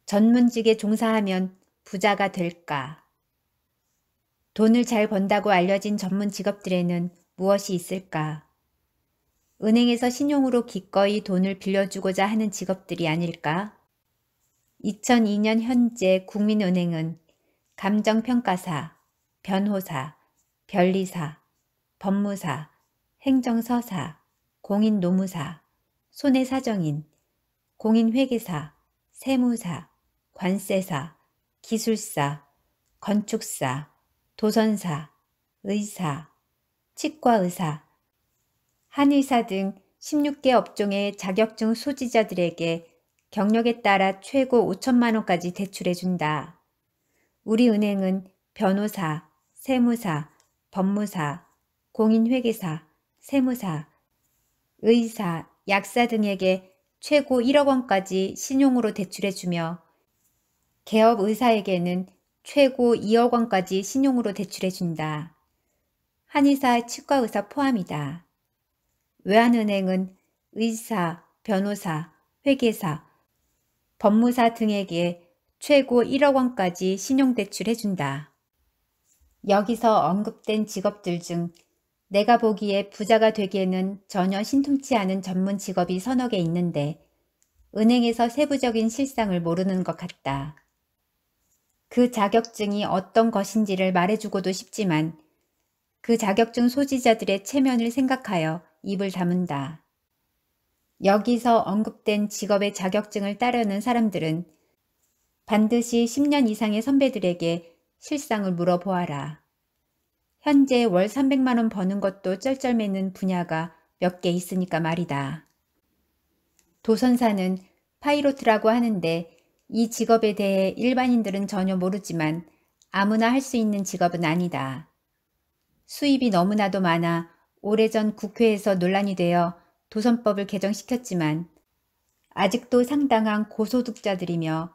전문직에 종사하면 부자가 될까? 돈을 잘 번다고 알려진 전문 직업들에는 무엇이 있을까? 은행에서 신용으로 기꺼이 돈을 빌려주고자 하는 직업들이 아닐까? 2002년 현재 국민은행은 감정평가사, 변호사, 변리사, 법무사, 행정서사, 공인노무사, 손해사정인, 공인회계사, 세무사, 관세사, 기술사, 건축사, 도선사, 의사, 치과의사, 한의사 등 16개 업종의 자격증 소지자들에게 경력에 따라 최고 5천만 원까지 대출해준다. 우리 은행은 변호사, 세무사, 법무사, 공인회계사, 세무사, 의사, 약사 등에게 최고 1억 원까지 신용으로 대출해주며 개업 의사에게는 최고 2억 원까지 신용으로 대출해준다. 한의사, 치과의사 포함이다. 외환은행은 의사, 변호사, 회계사, 법무사 등에게 최고 1억 원까지 신용대출해준다. 여기서 언급된 직업들 중 내가 보기에 부자가 되기에는 전혀 신통치 않은 전문 직업이 서너 개 있는데 은행에서 세부적인 실상을 모르는 것 같다. 그 자격증이 어떤 것인지를 말해주고도 싶지만 그 자격증 소지자들의 체면을 생각하여 입을 다문다. 여기서 언급된 직업의 자격증을 따려는 사람들은 반드시 10년 이상의 선배들에게 실상을 물어보아라. 현재 월 300만 원 버는 것도 쩔쩔매는 분야가 몇 개 있으니까 말이다. 도선사는 파이로트라고 하는데 이 직업에 대해 일반인들은 전혀 모르지만 아무나 할 수 있는 직업은 아니다. 수입이 너무나도 많아 오래전 국회에서 논란이 되어 도선법을 개정시켰지만 아직도 상당한 고소득자들이며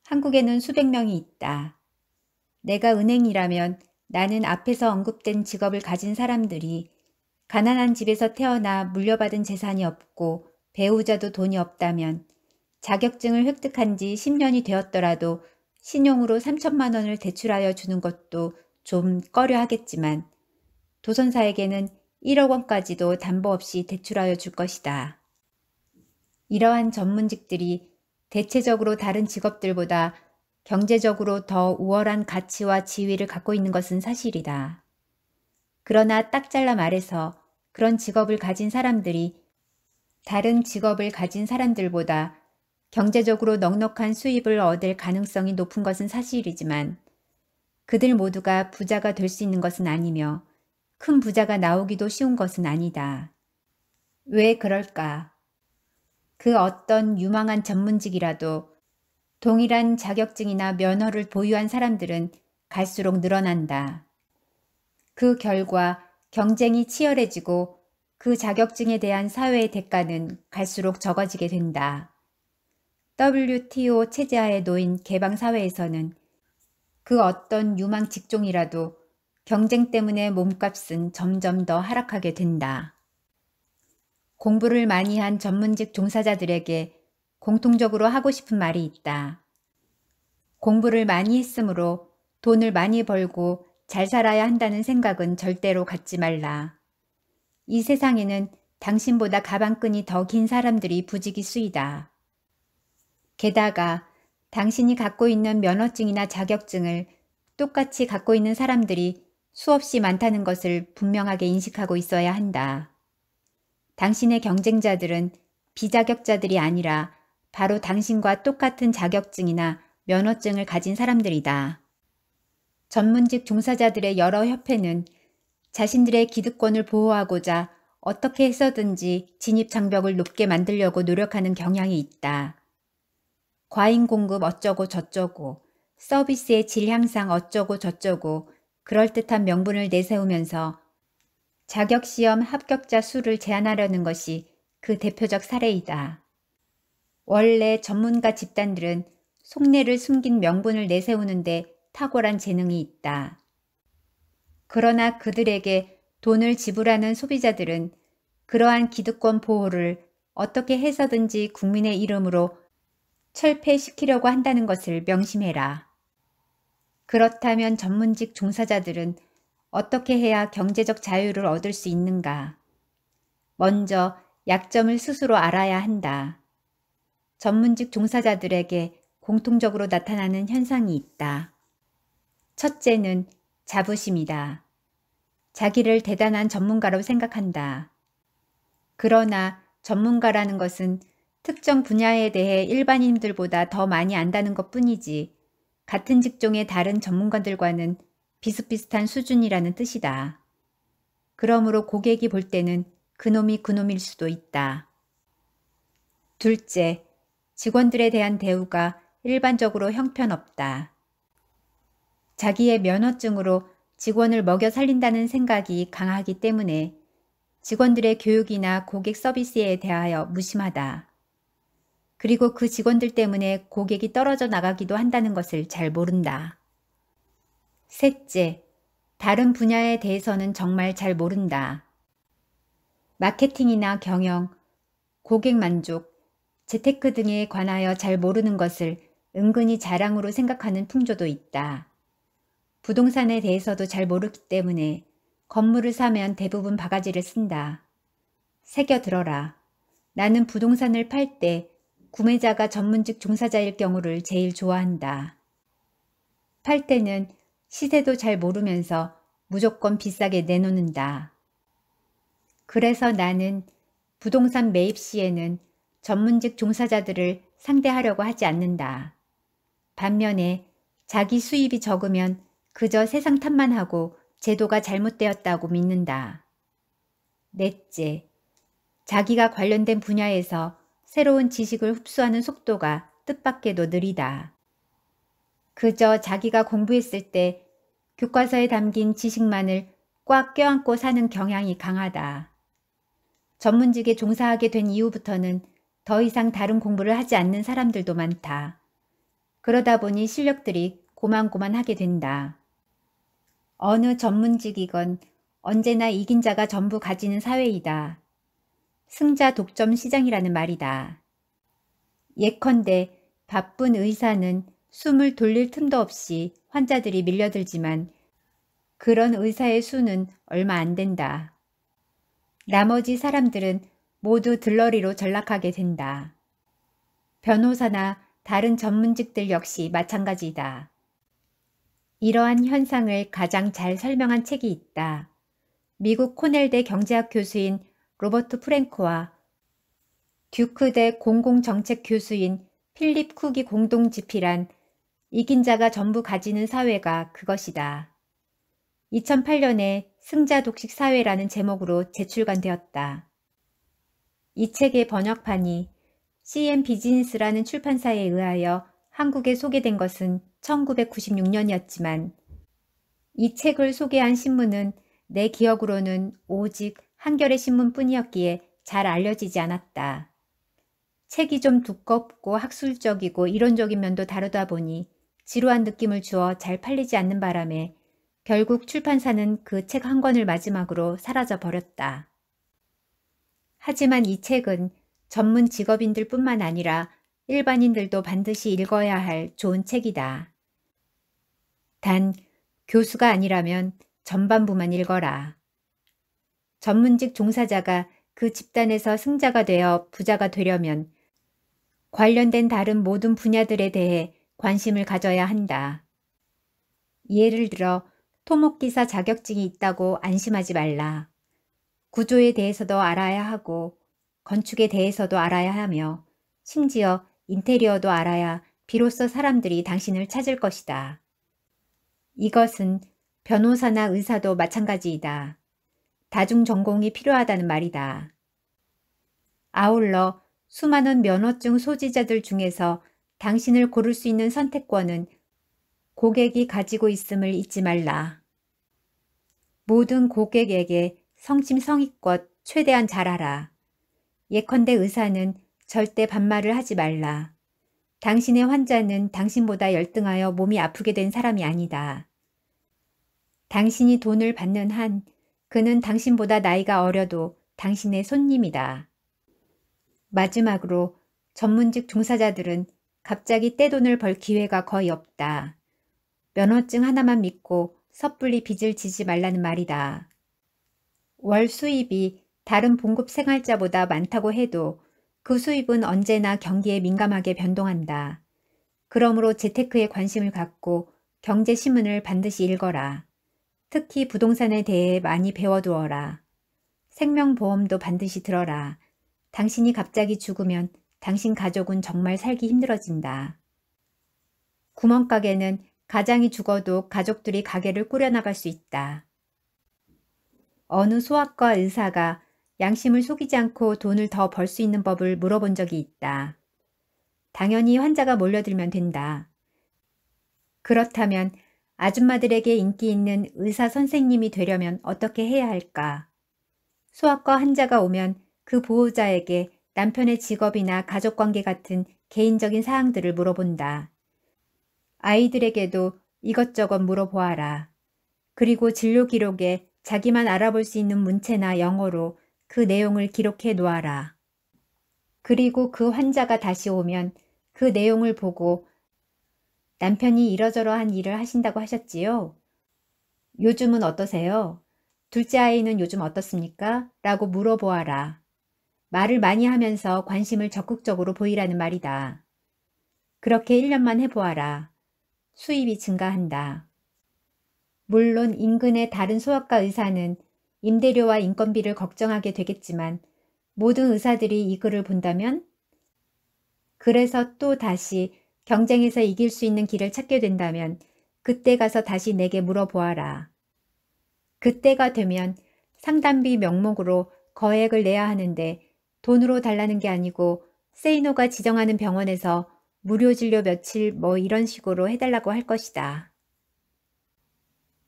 한국에는 수백 명이 있다. 내가 은행이라면 나는 앞에서 언급된 직업을 가진 사람들이 가난한 집에서 태어나 물려받은 재산이 없고 배우자도 돈이 없다면 자격증을 획득한 지 10년이 되었더라도 신용으로 3천만 원을 대출하여 주는 것도 좀 꺼려 하겠지만 도선사에게는 1억 원까지도 담보 없이 대출하여 줄 것이다. 이러한 전문직들이 대체적으로 다른 직업들보다 경제적으로 더 우월한 가치와 지위를 갖고 있는 것은 사실이다. 그러나 딱 잘라 말해서 그런 직업을 가진 사람들이 다른 직업을 가진 사람들보다 경제적으로 넉넉한 수입을 얻을 가능성이 높은 것은 사실이지만 그들 모두가 부자가 될 수 있는 것은 아니며 큰 부자가 나오기도 쉬운 것은 아니다. 왜 그럴까? 그 어떤 유망한 전문직이라도 동일한 자격증이나 면허를 보유한 사람들은 갈수록 늘어난다. 그 결과 경쟁이 치열해지고 그 자격증에 대한 사회의 대가는 갈수록 적어지게 된다. WTO 체제하에 놓인 개방사회에서는 그 어떤 유망 직종이라도 경쟁 때문에 몸값은 점점 더 하락하게 된다. 공부를 많이 한 전문직 종사자들에게 공통적으로 하고 싶은 말이 있다. 공부를 많이 했으므로 돈을 많이 벌고 잘 살아야 한다는 생각은 절대로 갖지 말라. 이 세상에는 당신보다 가방끈이 더 긴 사람들이 부지기수이다. 게다가 당신이 갖고 있는 면허증이나 자격증을 똑같이 갖고 있는 사람들이 수없이 많다는 것을 분명하게 인식하고 있어야 한다. 당신의 경쟁자들은 비자격자들이 아니라 바로 당신과 똑같은 자격증이나 면허증을 가진 사람들이다. 전문직 종사자들의 여러 협회는 자신들의 기득권을 보호하고자 어떻게 해서든지 진입장벽을 높게 만들려고 노력하는 경향이 있다. 과잉 공급 어쩌고 저쩌고, 서비스의 질 향상 어쩌고 저쩌고 그럴듯한 명분을 내세우면서 자격시험 합격자 수를 제한하려는 것이 그 대표적 사례이다. 원래 전문가 집단들은 속내를 숨긴 명분을 내세우는데 탁월한 재능이 있다. 그러나 그들에게 돈을 지불하는 소비자들은 그러한 기득권 보호를 어떻게 해서든지 국민의 이름으로 철폐시키려고 한다는 것을 명심해라. 그렇다면 전문직 종사자들은 어떻게 해야 경제적 자유를 얻을 수 있는가? 먼저 약점을 스스로 알아야 한다. 전문직 종사자들에게 공통적으로 나타나는 현상이 있다. 첫째는 자부심이다. 자기를 대단한 전문가로 생각한다. 그러나 전문가라는 것은 특정 분야에 대해 일반인들보다 더 많이 안다는 것뿐이지 같은 직종의 다른 전문가들과는 비슷비슷한 수준이라는 뜻이다. 그러므로 고객이 볼 때는 그놈이 그놈일 수도 있다. 둘째, 직원들에 대한 대우가 일반적으로 형편없다. 자기의 면허증으로 직원을 먹여 살린다는 생각이 강하기 때문에 직원들의 교육이나 고객 서비스에 대하여 무심하다. 그리고 그 직원들 때문에 고객이 떨어져 나가기도 한다는 것을 잘 모른다. 셋째, 다른 분야에 대해서는 정말 잘 모른다. 마케팅이나 경영, 고객 만족, 재테크 등에 관하여 잘 모르는 것을 은근히 자랑으로 생각하는 풍조도 있다. 부동산에 대해서도 잘 모르기 때문에 건물을 사면 대부분 바가지를 쓴다. 새겨 들어라. 나는 부동산을 팔 때 구매자가 전문직 종사자일 경우를 제일 좋아한다. 팔 때는 시세도 잘 모르면서 무조건 비싸게 내놓는다. 그래서 나는 부동산 매입 시에는 전문직 종사자들을 상대하려고 하지 않는다. 반면에 자기 수입이 적으면 그저 세상 탓만 하고 제도가 잘못되었다고 믿는다. 넷째, 자기가 관련된 분야에서 새로운 지식을 흡수하는 속도가 뜻밖에도 느리다. 그저 자기가 공부했을 때 교과서에 담긴 지식만을 꽉 껴안고 사는 경향이 강하다. 전문직에 종사하게 된 이후부터는 더 이상 다른 공부를 하지 않는 사람들도 많다. 그러다 보니 실력들이 고만고만하게 된다. 어느 전문직이건 언제나 이긴 자가 전부 가지는 사회이다. 승자 독점 시장이라는 말이다. 예컨대 바쁜 의사는 숨을 돌릴 틈도 없이 환자들이 밀려들지만 그런 의사의 수는 얼마 안 된다. 나머지 사람들은 모두 들러리로 전락하게 된다. 변호사나 다른 전문직들 역시 마찬가지다. 이러한 현상을 가장 잘 설명한 책이 있다. 미국 코넬대 경제학 교수인 로버트 프랭크와 듀크대 공공정책 교수인 필립 쿡이 공동 집필한 이긴 자가 전부 가지는 사회가 그것이다. 2008년에 승자 독식 사회라는 제목으로 재출간되었다. 이 책의 번역판이 CM 비즈니스라는 출판사에 의하여 한국에 소개된 것은 1996년이었지만 이 책을 소개한 신문은 내 기억으로는 오직 한겨레 신문뿐이었기에 잘 알려지지 않았다. 책이 좀 두껍고 학술적이고 이론적인 면도 다루다 보니 지루한 느낌을 주어 잘 팔리지 않는 바람에 결국 출판사는 그 책 한 권을 마지막으로 사라져 버렸다. 하지만 이 책은 전문 직업인들 뿐만 아니라 일반인들도 반드시 읽어야 할 좋은 책이다. 단, 교수가 아니라면 전반부만 읽어라. 전문직 종사자가 그 집단에서 승자가 되어 부자가 되려면 관련된 다른 모든 분야들에 대해 관심을 가져야 한다. 예를 들어 토목기사 자격증이 있다고 안심하지 말라. 구조에 대해서도 알아야 하고 건축에 대해서도 알아야 하며 심지어 인테리어도 알아야 비로소 사람들이 당신을 찾을 것이다. 이것은 변호사나 의사도 마찬가지이다. 다중 전공이 필요하다는 말이다. 아울러 수많은 면허증 소지자들 중에서 당신을 고를 수 있는 선택권은 고객이 가지고 있음을 잊지 말라. 모든 고객에게 성심성의껏 최대한 잘하라. 예컨대 의사는 절대 반말을 하지 말라. 당신의 환자는 당신보다 열등하여 몸이 아프게 된 사람이 아니다. 당신이 돈을 받는 한 그는 당신보다 나이가 어려도 당신의 손님이다. 마지막으로 전문직 종사자들은 갑자기 떼돈을 벌 기회가 거의 없다. 면허증 하나만 믿고 섣불리 빚을 지지 말라는 말이다. 월 수입이 다른 봉급 생활자보다 많다고 해도 그 수입은 언제나 경기에 민감하게 변동한다. 그러므로 재테크에 관심을 갖고 경제신문을 반드시 읽어라. 특히 부동산에 대해 많이 배워두어라. 생명보험도 반드시 들어라. 당신이 갑자기 죽으면 당신 가족은 정말 살기 힘들어진다. 구멍가게는 가장이 죽어도 가족들이 가게를 꾸려나갈 수 있다. 어느 소아과 의사가 양심을 속이지 않고 돈을 더 벌 수 있는 법을 물어본 적이 있다. 당연히 환자가 몰려들면 된다. 그렇다면 아줌마들에게 인기 있는 의사 선생님이 되려면 어떻게 해야 할까? 소아과 환자가 오면 그 보호자에게 남편의 직업이나 가족관계 같은 개인적인 사항들을 물어본다. 아이들에게도 이것저것 물어보아라. 그리고 진료 기록에 자기만 알아볼 수 있는 문체나 영어로 그 내용을 기록해 놓아라. 그리고 그 환자가 다시 오면 그 내용을 보고 남편이 이러저러한 일을 하신다고 하셨지요? 요즘은 어떠세요? 둘째 아이는 요즘 어떻습니까? 라고 물어보아라. 말을 많이 하면서 관심을 적극적으로 보이라는 말이다. 그렇게 1년만 해보아라. 수입이 증가한다. 물론 인근의 다른 소아과 의사는 임대료와 인건비를 걱정하게 되겠지만 모든 의사들이 이 글을 본다면 그래서 또 다시 경쟁에서 이길 수 있는 길을 찾게 된다면 그때 가서 다시 내게 물어보아라. 그때가 되면 상담비 명목으로 거액을 내야 하는데 돈으로 달라는 게 아니고 세이노가 지정하는 병원에서 무료 진료 며칠 뭐 이런 식으로 해달라고 할 것이다.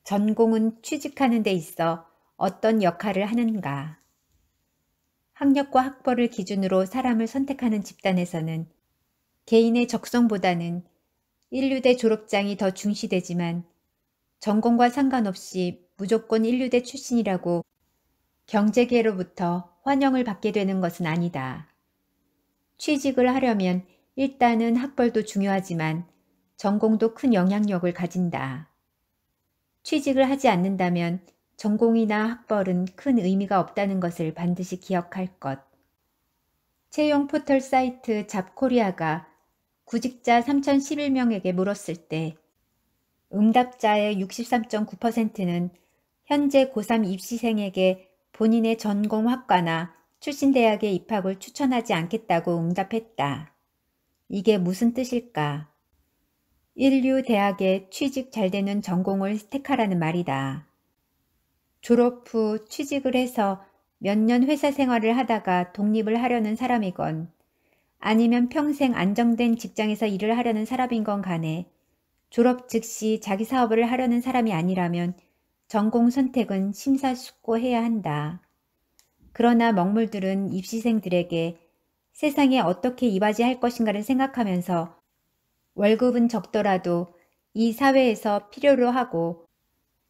전공은 취직하는 데 있어 어떤 역할을 하는가? 학력과 학벌을 기준으로 사람을 선택하는 집단에서는 개인의 적성보다는 인류대 졸업장이 더 중시되지만 전공과 상관없이 무조건 인류대 출신이라고 경제계로부터 환영을 받게 되는 것은 아니다. 취직을 하려면 일단은 학벌도 중요하지만 전공도 큰 영향력을 가진다. 취직을 하지 않는다면 전공이나 학벌은 큰 의미가 없다는 것을 반드시 기억할 것. 채용 포털 사이트 잡코리아가 구직자 3,011명에게 물었을 때 응답자의 63.9%는 현재 고3 입시생에게 본인의 전공 학과나 출신 대학의 입학을 추천하지 않겠다고 응답했다. 이게 무슨 뜻일까? 인류 대학에 취직 잘 되는 전공을 택하라는 말이다. 졸업 후 취직을 해서 몇 년 회사 생활을 하다가 독립을 하려는 사람이건 아니면 평생 안정된 직장에서 일을 하려는 사람인 건 간에 졸업 즉시 자기 사업을 하려는 사람이 아니라면 전공 선택은 심사숙고해야 한다. 그러나 먹물들은 입시생들에게 세상에 어떻게 이바지할 것인가를 생각하면서 월급은 적더라도 이 사회에서 필요로 하고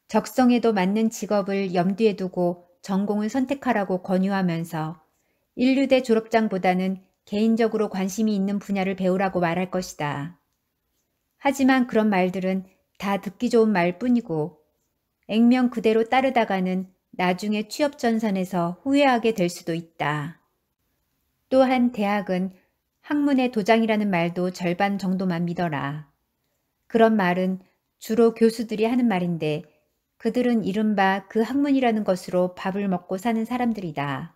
적성에도 맞는 직업을 염두에 두고 전공을 선택하라고 권유하면서 인류대 졸업장보다는 개인적으로 관심이 있는 분야를 배우라고 말할 것이다. 하지만 그런 말들은 다 듣기 좋은 말뿐이고 액면 그대로 따르다가는 나중에 취업 전선에서 후회하게 될 수도 있다. 또한 대학은 학문의 도장이라는 말도 절반 정도만 믿어라. 그런 말은 주로 교수들이 하는 말인데 그들은 이른바 그 학문이라는 것으로 밥을 먹고 사는 사람들이다.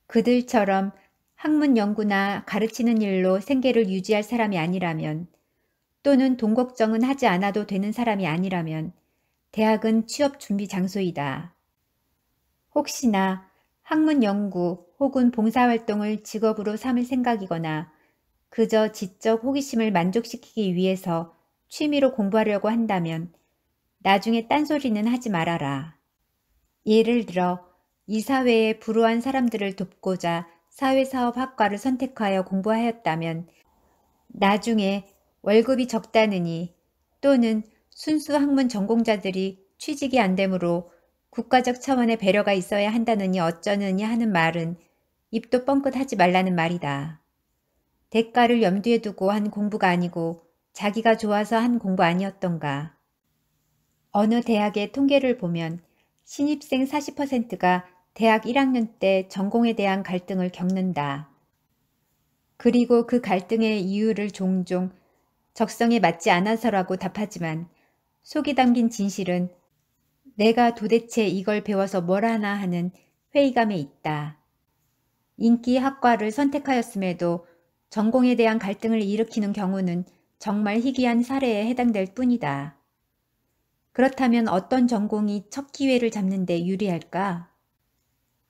그들처럼 학문 연구나 가르치는 일로 생계를 유지할 사람이 아니라면 또는 돈 걱정은 하지 않아도 되는 사람이 아니라면 대학은 취업 준비 장소이다. 혹시나 학문 연구 혹은 봉사활동을 직업으로 삼을 생각이거나 그저 지적 호기심을 만족시키기 위해서 취미로 공부하려고 한다면 나중에 딴소리는 하지 말아라. 예를 들어 이 사회의 불우한 사람들을 돕고자 사회사업학과를 선택하여 공부하였다면 나중에 월급이 적다느니 또는 순수 학문 전공자들이 취직이 안 되므로 국가적 차원의 배려가 있어야 한다느니 어쩌느니 하는 말은 입도 뻥끗하지 말라는 말이다. 대가를 염두에 두고 한 공부가 아니고 자기가 좋아서 한 공부 아니었던가. 어느 대학의 통계를 보면 신입생 40%가 대학 1학년 때 전공에 대한 갈등을 겪는다. 그리고 그 갈등의 이유를 종종 적성에 맞지 않아서라고 답하지만 속이 담긴 진실은 내가 도대체 이걸 배워서 뭘 하나 하는 회의감에 있다. 인기 학과를 선택하였음에도 전공에 대한 갈등을 일으키는 경우는 정말 희귀한 사례에 해당될 뿐이다. 그렇다면 어떤 전공이 첫 기회를 잡는 데 유리할까?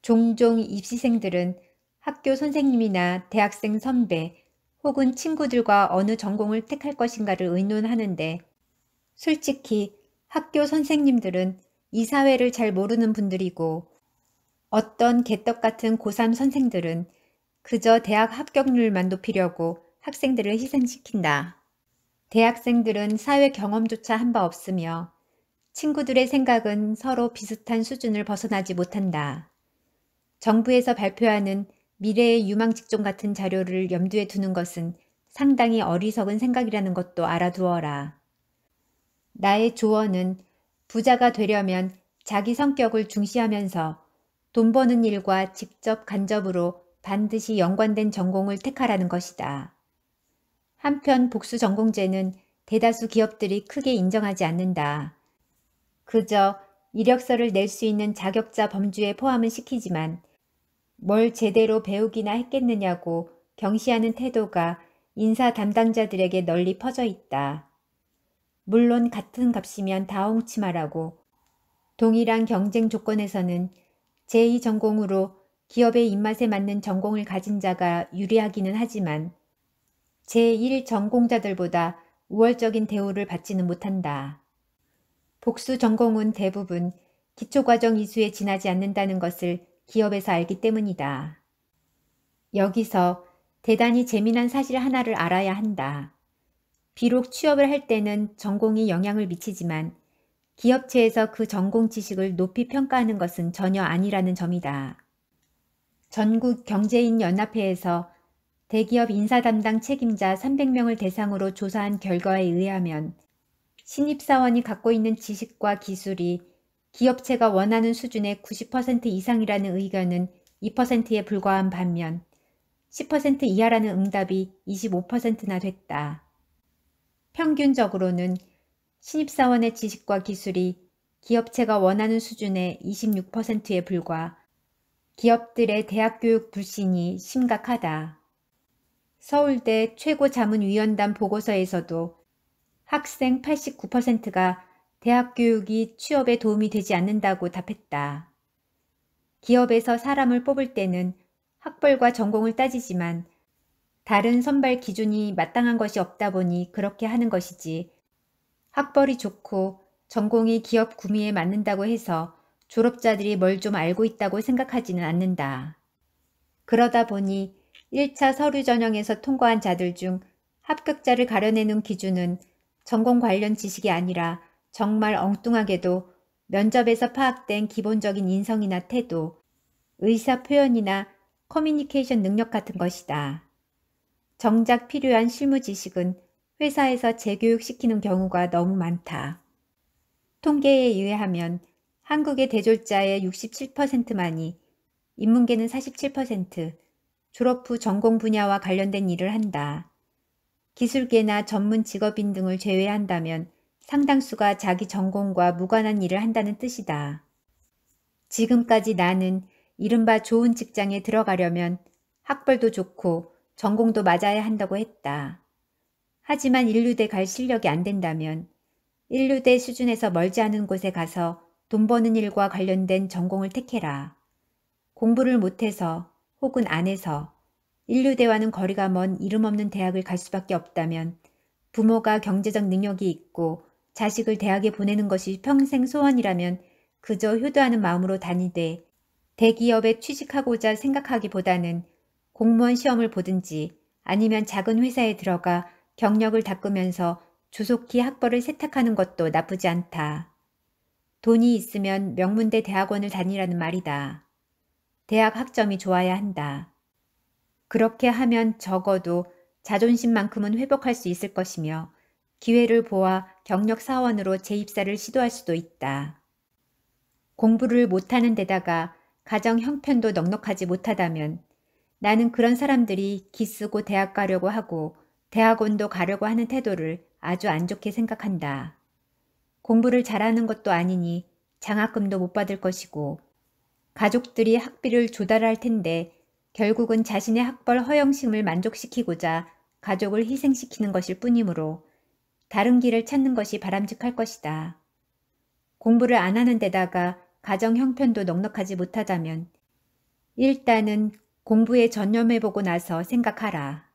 종종 입시생들은 학교 선생님이나 대학생 선배 혹은 친구들과 어느 전공을 택할 것인가를 의논하는데 솔직히 학교 선생님들은 이 사회를 잘 모르는 분들이고 어떤 개떡 같은 고3 선생들은 그저 대학 합격률만 높이려고 학생들을 희생시킨다. 대학생들은 사회 경험조차 한 바 없으며 친구들의 생각은 서로 비슷한 수준을 벗어나지 못한다. 정부에서 발표하는 미래의 유망 직종 같은 자료를 염두에 두는 것은 상당히 어리석은 생각이라는 것도 알아두어라. 나의 조언은 부자가 되려면 자기 성격을 중시하면서 돈 버는 일과 직접 간접으로 반드시 연관된 전공을 택하라는 것이다. 한편 복수 전공제는 대다수 기업들이 크게 인정하지 않는다. 그저 이력서를 낼 수 있는 자격자 범주에 포함은 시키지만 뭘 제대로 배우기나 했겠느냐고 경시하는 태도가 인사 담당자들에게 널리 퍼져 있다. 물론 같은 값이면 다 옹치마라고 동일한 경쟁 조건에서는 제2전공으로 기업의 입맛에 맞는 전공을 가진 자가 유리하기는 하지만 제1전공자들보다 우월적인 대우를 받지는 못한다. 복수 전공은 대부분 기초과정 이수에 지나지 않는다는 것을 기업에서 알기 때문이다. 여기서 대단히 재미난 사실 하나를 알아야 한다. 비록 취업을 할 때는 전공이 영향을 미치지만 기업체에서 그 전공 지식을 높이 평가하는 것은 전혀 아니라는 점이다. 전국경제인연합회에서 대기업 인사 담당 책임자 300명을 대상으로 조사한 결과에 의하면 신입사원이 갖고 있는 지식과 기술이 기업체가 원하는 수준의 90% 이상이라는 의견은 2%에 불과한 반면 10% 이하라는 응답이 25%나 됐다. 평균적으로는 신입사원의 지식과 기술이 기업체가 원하는 수준의 26%에 불과 기업들의 대학교육 불신이 심각하다. 서울대 최고자문위원단 보고서에서도 학생 89%가 대학 교육이 취업에 도움이 되지 않는다고 답했다. 기업에서 사람을 뽑을 때는 학벌과 전공을 따지지만 다른 선발 기준이 마땅한 것이 없다 보니 그렇게 하는 것이지 학벌이 좋고 전공이 기업 구미에 맞는다고 해서 졸업자들이 뭘 좀 알고 있다고 생각하지는 않는다. 그러다 보니 1차 서류 전형에서 통과한 자들 중 합격자를 가려내는 기준은 전공 관련 지식이 아니라 정말 엉뚱하게도 면접에서 파악된 기본적인 인성이나 태도, 의사 표현이나 커뮤니케이션 능력 같은 것이다. 정작 필요한 실무 지식은 회사에서 재교육시키는 경우가 너무 많다. 통계에 의하면 한국의 대졸자의 67%만이 인문계는 47%, 졸업 후 전공 분야와 관련된 일을 한다. 기술계나 전문 직업인 등을 제외한다면 상당수가 자기 전공과 무관한 일을 한다는 뜻이다. 지금까지 나는 이른바 좋은 직장에 들어가려면 학벌도 좋고 전공도 맞아야 한다고 했다. 하지만 인류대 갈 실력이 안 된다면 인류대 수준에서 멀지 않은 곳에 가서 돈 버는 일과 관련된 전공을 택해라. 공부를 못해서 혹은 안 해서 인류대와는 거리가 먼 이름 없는 대학을 갈 수밖에 없다면 부모가 경제적 능력이 있고 자식을 대학에 보내는 것이 평생 소원이라면 그저 효도하는 마음으로 다니되 대기업에 취직하고자 생각하기보다는 공무원 시험을 보든지 아니면 작은 회사에 들어가 경력을 닦으면서 조속히 학벌을 세탁하는 것도 나쁘지 않다. 돈이 있으면 명문대 대학원을 다니라는 말이다. 대학 학점이 좋아야 한다. 그렇게 하면 적어도 자존심만큼은 회복할 수 있을 것이며 기회를 보아 경력 사원으로 재입사를 시도할 수도 있다. 공부를 못하는 데다가 가정 형편도 넉넉하지 못하다면 나는 그런 사람들이 기쓰고 대학 가려고 하고 대학원도 가려고 하는 태도를 아주 안 좋게 생각한다. 공부를 잘하는 것도 아니니 장학금도 못 받을 것이고 가족들이 학비를 조달할 텐데 결국은 자신의 학벌 허영심을 만족시키고자 가족을 희생시키는 것일 뿐이므로 다른 길을 찾는 것이 바람직할 것이다. 공부를 안 하는 데다가 가정 형편도 넉넉하지 못하다면 일단은 공부에 전념해보고 나서 생각하라.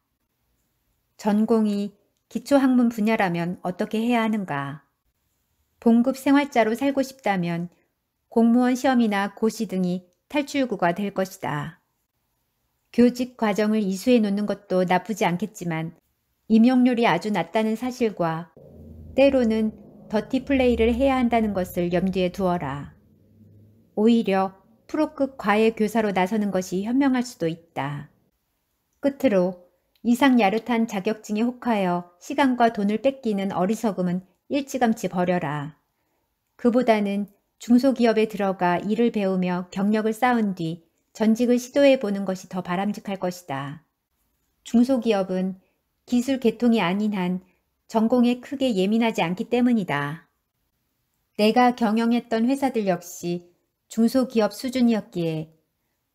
전공이 기초학문 분야라면 어떻게 해야 하는가? 봉급 생활자로 살고 싶다면 공무원 시험이나 고시 등이 탈출구가 될 것이다. 교직 과정을 이수해 놓는 것도 나쁘지 않겠지만 임용률이 아주 낮다는 사실과 때로는 더티 플레이를 해야 한다는 것을 염두에 두어라. 오히려 프로급 과외 교사로 나서는 것이 현명할 수도 있다. 끝으로 이상 야릇한 자격증에 혹하여 시간과 돈을 뺏기는 어리석음은 일찌감치 버려라. 그보다는 중소기업에 들어가 일을 배우며 경력을 쌓은 뒤 전직을 시도해 보는 것이 더 바람직할 것이다. 중소기업은 기술 계통이 아닌 한 전공에 크게 예민하지 않기 때문이다. 내가 경영했던 회사들 역시 중소기업 수준이었기에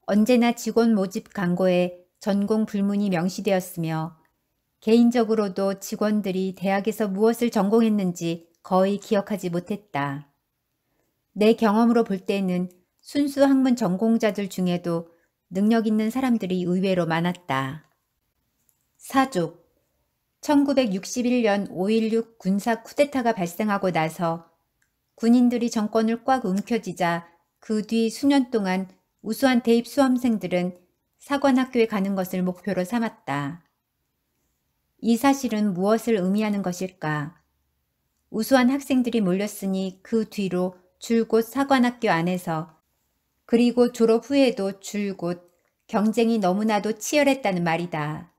언제나 직원 모집 광고에 전공 불문이 명시되었으며 개인적으로도 직원들이 대학에서 무엇을 전공했는지 거의 기억하지 못했다. 내 경험으로 볼 때는 순수 학문 전공자들 중에도 능력 있는 사람들이 의외로 많았다. 사족 1961년 5.16 군사 쿠데타가 발생하고 나서 군인들이 정권을 꽉 움켜쥐자 그 뒤 수년 동안 우수한 대입 수험생들은 사관학교에 가는 것을 목표로 삼았다. 이 사실은 무엇을 의미하는 것일까? 우수한 학생들이 몰렸으니 그 뒤로 줄곧 사관학교 안에서 그리고 졸업 후에도 줄곧 경쟁이 너무나도 치열했다는 말이다.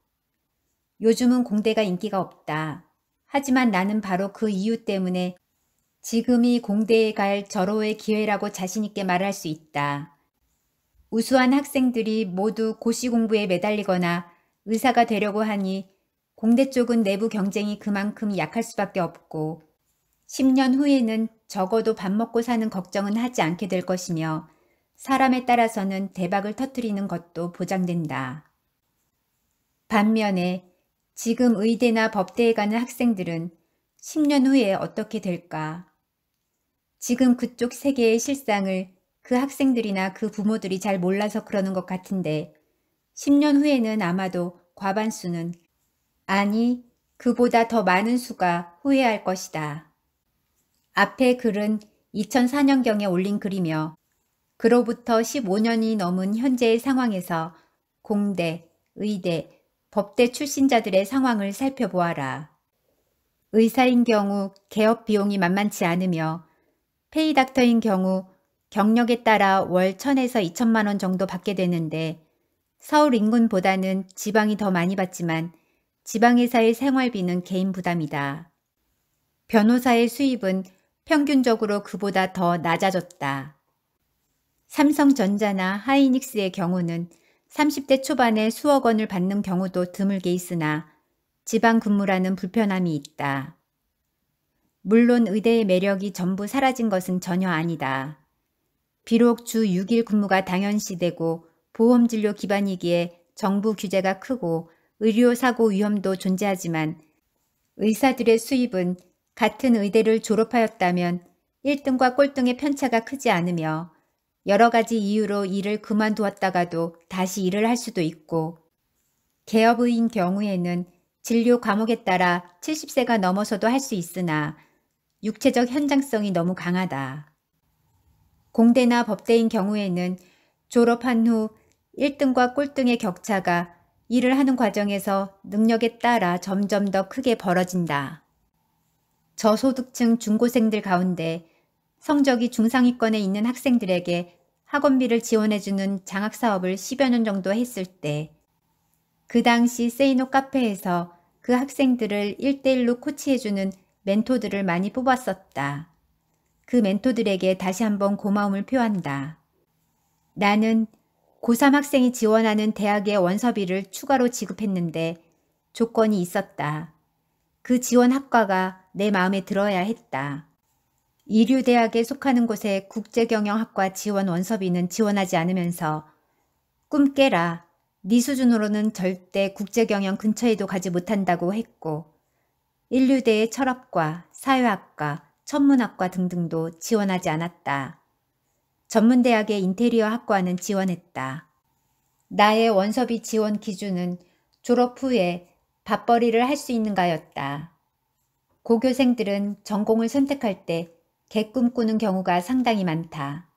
요즘은 공대가 인기가 없다. 하지만 나는 바로 그 이유 때문에 지금이 공대에 갈 절호의 기회라고 자신있게 말할 수 있다. 우수한 학생들이 모두 고시 공부에 매달리거나 의사가 되려고 하니 공대 쪽은 내부 경쟁이 그만큼 약할 수밖에 없고 10년 후에는 적어도 밥 먹고 사는 걱정은 하지 않게 될 것이며 사람에 따라서는 대박을 터뜨리는 것도 보장된다. 반면에 지금 의대나 법대에 가는 학생들은 10년 후에 어떻게 될까? 지금 그쪽 세계의 실상을 그 학생들이나 그 부모들이 잘 몰라서 그러는 것 같은데 10년 후에는 아마도 과반수는 아니 그보다 더 많은 수가 후회할 것이다. 앞에 글은 2004년경에 올린 글이며 그로부터 15년이 넘은 현재의 상황에서 공대, 의대, 법대 출신자들의 상황을 살펴보아라. 의사인 경우 개업 비용이 만만치 않으며 페이닥터인 경우 경력에 따라 월 1,000에서 2천만 원 정도 받게 되는데 서울 인근보다는 지방이 더 많이 받지만 지방회사의 생활비는 개인 부담이다. 변호사의 수입은 평균적으로 그보다 더 낮아졌다. 삼성전자나 하이닉스의 경우는 30대 초반에 수억 원을 받는 경우도 드물게 있으나 지방 근무라는 불편함이 있다. 물론 의대의 매력이 전부 사라진 것은 전혀 아니다. 비록 주 6일 근무가 당연시되고 보험진료 기반이기에 정부 규제가 크고 의료사고 위험도 존재하지만 의사들의 수입은 같은 의대를 졸업하였다면 1등과 꼴등의 편차가 크지 않으며 여러 가지 이유로 일을 그만두었다가도 다시 일을 할 수도 있고 개업의인 경우에는 진료 과목에 따라 70세가 넘어서도 할 수 있으나 육체적 현장성이 너무 강하다. 공대나 법대인 경우에는 졸업한 후 1등과 꼴등의 격차가 일을 하는 과정에서 능력에 따라 점점 더 크게 벌어진다. 저소득층 중고생들 가운데 성적이 중상위권에 있는 학생들에게 학원비를 지원해주는 장학사업을 10여 년 정도 했을 때 그 당시 세이노 카페에서 그 학생들을 1대1로 코치해주는 멘토들을 많이 뽑았었다. 그 멘토들에게 다시 한번 고마움을 표한다. 나는 고3 학생이 지원하는 대학의 원서비를 추가로 지급했는데 조건이 있었다. 그 지원 학과가 내 마음에 들어야 했다. 이류대학에 속하는 곳의 국제경영학과 지원 원서비는 지원하지 않으면서 꿈 깨라. 네 수준으로는 절대 국제경영 근처에도 가지 못한다고 했고 인류대의 철학과, 사회학과, 천문학과 등등도 지원하지 않았다. 전문대학의 인테리어 학과는 지원했다. 나의 원서비 지원 기준은 졸업 후에 밥벌이를 할 수 있는가였다. 고교생들은 전공을 선택할 때 개 꿈꾸는 경우가 상당히 많다.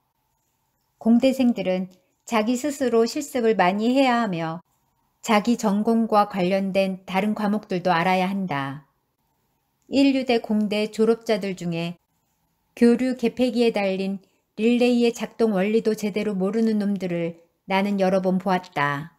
공대생들은 자기 스스로 실습을 많이 해야 하며 자기 전공과 관련된 다른 과목들도 알아야 한다. 인류대 공대 졸업자들 중에 교류 개폐기에 달린 릴레이의 작동 원리도 제대로 모르는 놈들을 나는 여러 번 보았다.